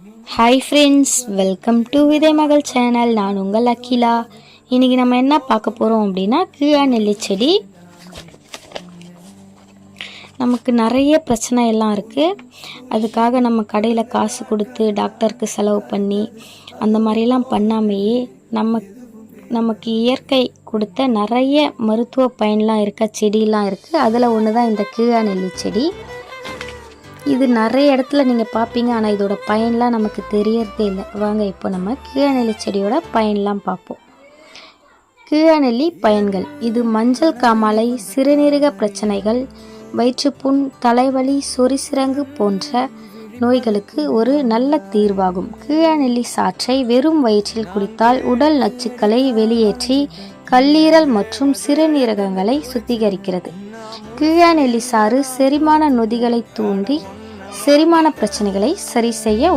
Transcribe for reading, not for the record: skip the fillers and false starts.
Hi friends, welcome to விதை மகள் channel. நான் உங்கள் அகிலா. இன்றைக்கி நம்ம என்ன பார்க்க போகிறோம் அப்படின்னா, கீழா நெல்லி செடி. நமக்கு நிறைய பிரச்சனை எல்லாம் இருக்குது. அதுக்காக நம்ம கடையில் காசு கொடுத்து டாக்டருக்கு செலவு பண்ணி அந்த மாதிரிலாம் பண்ணாமையே நமக்கு இயற்கை கொடுத்த நிறைய மருத்துவ பயன்லாம் இருக்க செடியெலாம் இருக்குது. அதில் ஒன்று தான் இந்த கீழா நெல்லி செடி. இது நிறைய இடத்துல நீங்கள் பார்ப்பீங்க, ஆனால் இதோட பயன்லாம் நமக்கு தெரியறதே இல்லை. வாங்க இப்போ நம்ம கீழா நெல்லி செடியோட பயன்லாம் பார்ப்போம். கீழா நெல்லி பயன்கள்: இது மஞ்சள் காமாலை, சிறுநீரக பிரச்சனைகள், வயிற்றுப்புண், தலைவலி, சொரிசிரங்கு போன்ற நோய்களுக்கு ஒரு நல்ல தீர்வாகும். கீழா நெல்லி சாற்றை வெறும் வயிற்றில் குடித்தால் உடல் நச்சுக்களை வெளியேற்றி கல்லீரல் மற்றும் சிறுநீரகங்களை சுத்திகரிக்கிறது. கீழா நெல்லி சாறு செரிமான நொதிகளை தூண்டி செரிமான பிரச்சனைகளை சரி செய்ய